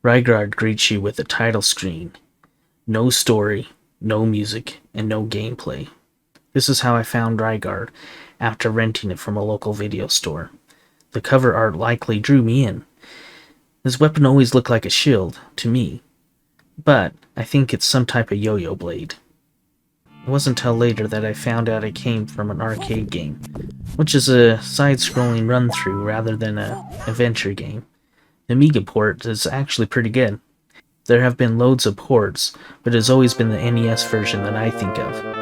Rygar greets you with a title screen. No story, no music, and no gameplay. This is how I found Dygard after renting it from a local video store. The cover art likely drew me in. His weapon always looked like a shield, to me, but I think it's some type of yo-yo blade. It wasn't until later that I found out it came from an arcade game, which is a side-scrolling run-through rather than an adventure game. The Amiga port is actually pretty good. There have been loads of ports, but it has always been the NES version that I think of.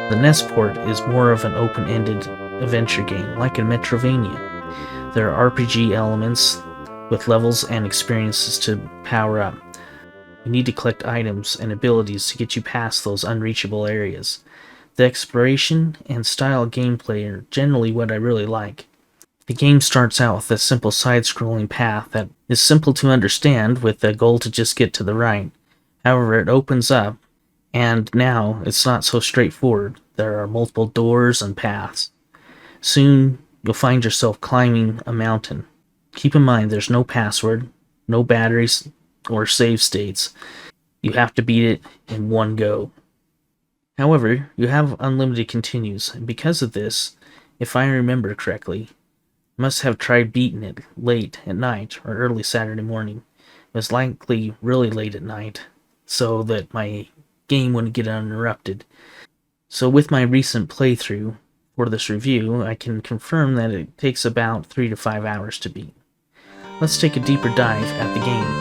The NES port is more of an open-ended adventure game, like in Metrovania. There are RPG elements with levels and experiences to power up. You need to collect items and abilities to get you past those unreachable areas. The exploration and style gameplay are generally what I really like. The game starts out with a simple side-scrolling path that is simple to understand with the goal to just get to the right. However, it opens up, and now it's not so straightforward. There are multiple doors and paths. Soon, you'll find yourself climbing a mountain. Keep in mind there's no password, no batteries, or save states. You have to beat it in one go. However, you have unlimited continues, and because of this, if I remember correctly, I must have tried beating it late at night or early Saturday morning. It was likely really late at night, so that my game wouldn't get uninterrupted. So with my recent playthrough for this review, I can confirm that it takes about 3 to 5 hours to beat. Let's take a deeper dive at the game.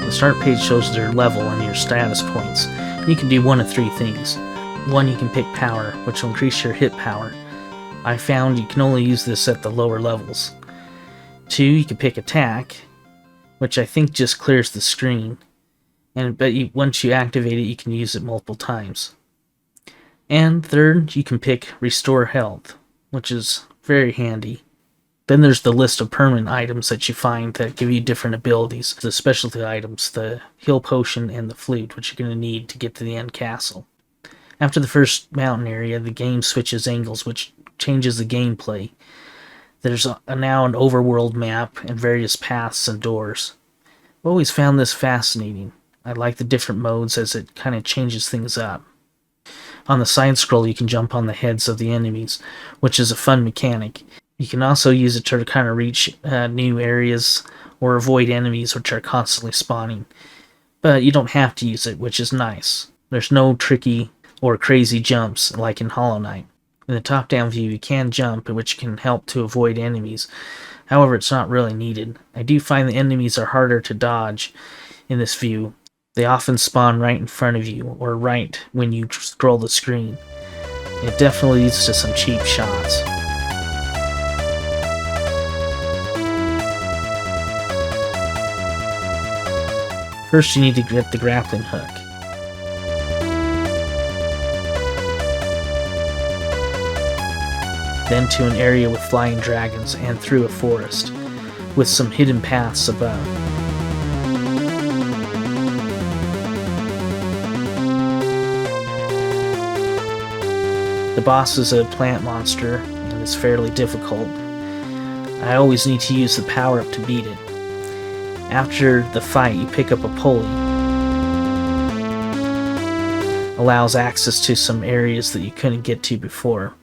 The start page shows your level and your status points. You can do one of three things. One, you can pick power, which will increase your hit power. I found you can only use this at the lower levels. 2, you can pick attack, which I think just clears the screen. But once you activate it, you can use it multiple times. And 3rd, you can pick restore health, which is very handy. Then there's the list of permanent items that you find that give you different abilities. The specialty items, the heal potion, and the flute, which you're going to need to get to the end castle. After the first mountain area, the game switches angles, which changes the gameplay. There's now an overworld map and various paths and doors. I've always found this fascinating. I like the different modes as it kind of changes things up. On the side scroll, you can jump on the heads of the enemies, which is a fun mechanic. You can also use it to kind of reach new areas or avoid enemies which are constantly spawning. But you don't have to use it, which is nice. There's no tricky or crazy jumps like in Hollow Knight. In the top-down view, you can jump, which can help to avoid enemies. However, it's not really needed. I do find the enemies are harder to dodge in this view. They often spawn right in front of you, or right when you scroll the screen. It definitely leads to some cheap shots. First, you need to get the grappling hook. Then to an area with flying dragons and through a forest, with some hidden paths above. The boss is a plant monster, and it's fairly difficult. I always need to use the power-up to beat it. After the fight, you pick up a pulley. Allows access to some areas that you couldn't get to before.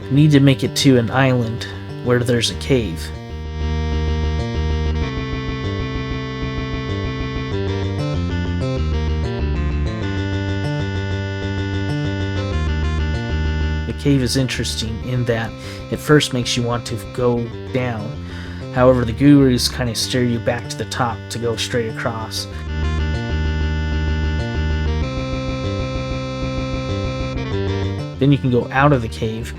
You need to make it to an island where there's a cave. The cave is interesting in that it first makes you want to go down. However, the gurus kind of steer you back to the top to go straight across. Then you can go out of the cave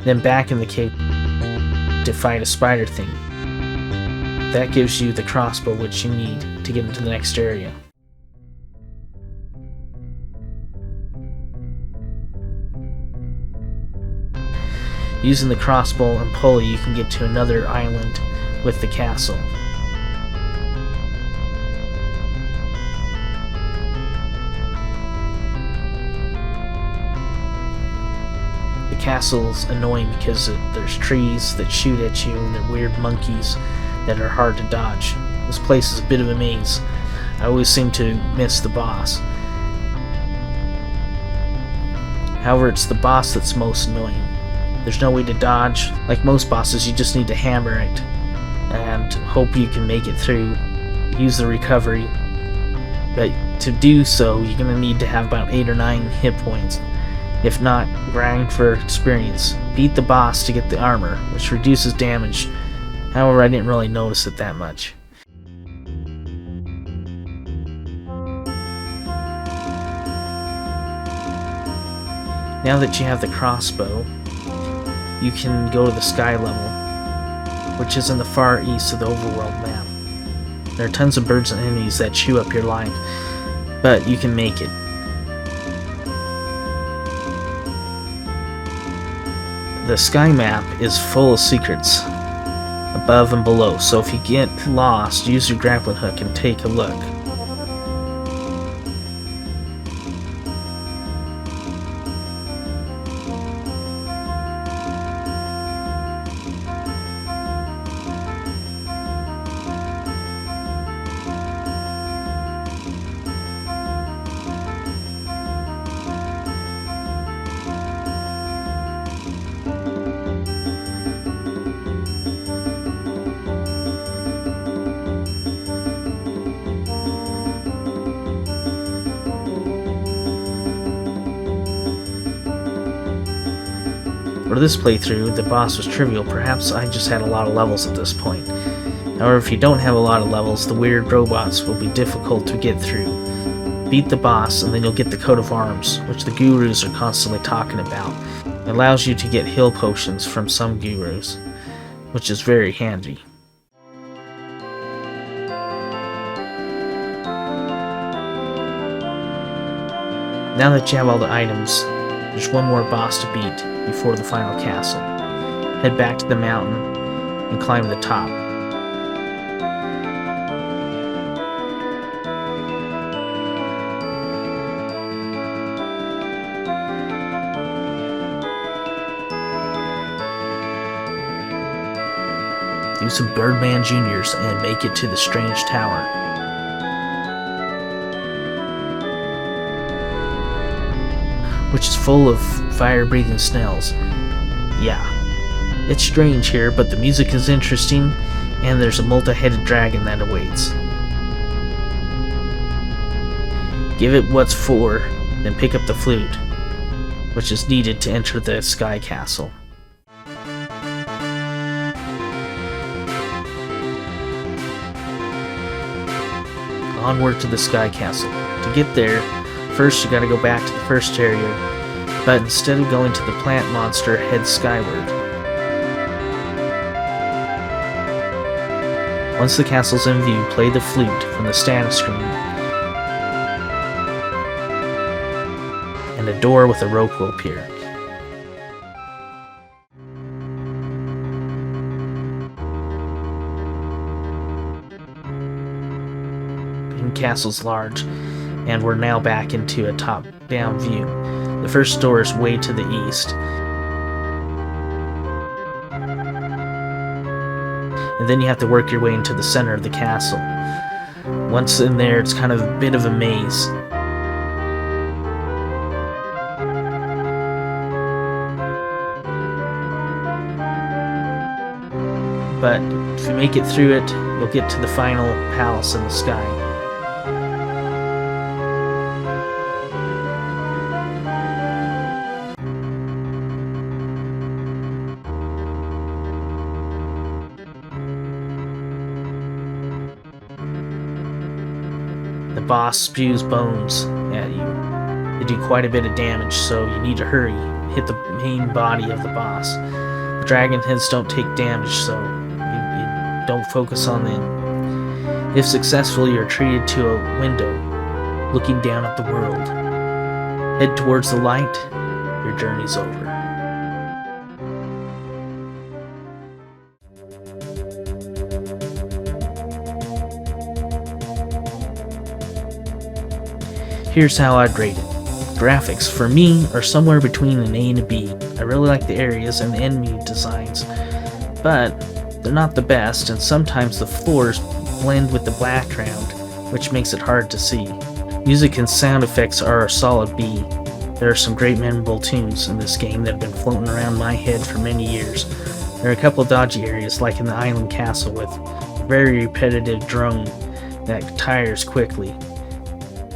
Then back in the cave to fight a spider thing. That gives you the crossbow which you need to get into the next area. Using the crossbow and pulley, you can get to another island with the castle. The castle's annoying because there's trees that shoot at you and there are weird monkeys that are hard to dodge. This place is a bit of a maze. I always seem to miss the boss. However, it's the boss that's most annoying. There's no way to dodge. Like most bosses, you just need to hammer it and hope you can make it through. Use the recovery. But to do so, you're going to need to have about 8 or 9 hit points. If not, grind for experience. Beat the boss to get the armor, which reduces damage. However, I didn't really notice it that much. Now that you have the crossbow, you can go to the sky level, which is in the far east of the overworld map. There are tons of birds and enemies that chew up your life, but you can make it. The sky map is full of secrets above and below, so if you get lost, use your grappling hook and take a look. For this playthrough, the boss was trivial. Perhaps I just had a lot of levels at this point. However, if you don't have a lot of levels, the weird robots will be difficult to get through. Beat the boss, and then you'll get the coat of arms, which the gurus are constantly talking about. It allows you to get heal potions from some gurus, which is very handy. Now that you have all the items, there's one more boss to beat before the final castle. Head back to the mountain and climb the top. Do some Birdman Juniors and make it to the strange tower. Which is full of fire-breathing snails. Yeah, it's strange here, but the music is interesting, and there's a multi-headed dragon that awaits. Give it what's for, then pick up the flute, which is needed to enter the Sky Castle. Onward to the Sky Castle. To get there, first you gotta go back to the first area, but instead of going to the plant monster, head skyward. Once the castle's in view, play the flute from the status screen, and a door with a rope will appear. The castle's large, and we're now back into a top-down view. The first door is way to the east. And then you have to work your way into the center of the castle. Once in there, it's kind of a bit of a maze. But if you make it through it, you'll get to the final palace in the sky. The boss spews bones at you. They do quite a bit of damage, so you need to hurry. hit the main body of the boss. The dragon heads don't take damage, so you don't focus on them. If successful, you're treated to a window, looking down at the world. Head towards the light, your journey's over. Here's how I'd rate it. Graphics, for me, are somewhere between an A and a B. I really like the areas and the enemy designs, but they're not the best, and sometimes the floors blend with the background, which makes it hard to see. Music and sound effects are a solid B. There are some great memorable tunes in this game that have been floating around my head for many years. There are a couple of dodgy areas, like in the island castle, with a very repetitive drone that tires quickly.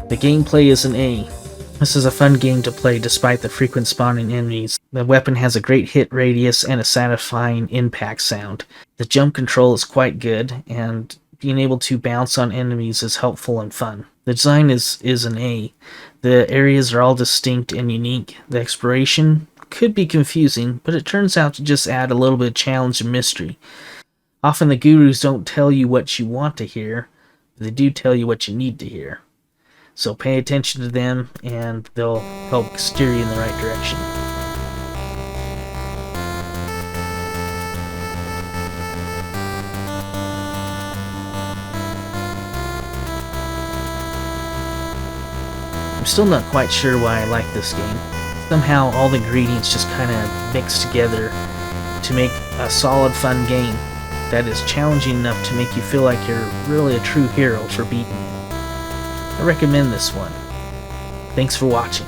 The gameplay is an A. This is a fun game to play despite the frequent spawning enemies. The weapon has a great hit radius and a satisfying impact sound. The jump control is quite good, and being able to bounce on enemies is helpful and fun. The design is an A. The areas are all distinct and unique. The exploration could be confusing, but it turns out to just add a little bit of challenge and mystery. Often the gurus don't tell you what you want to hear, but they do tell you what you need to hear. So pay attention to them, and they'll help steer you in the right direction. I'm still not quite sure why I like this game. Somehow all the ingredients just kind of mix together to make a solid, fun game that is challenging enough to make you feel like you're really a true hero for beating it. I recommend this one. Thanks for watching.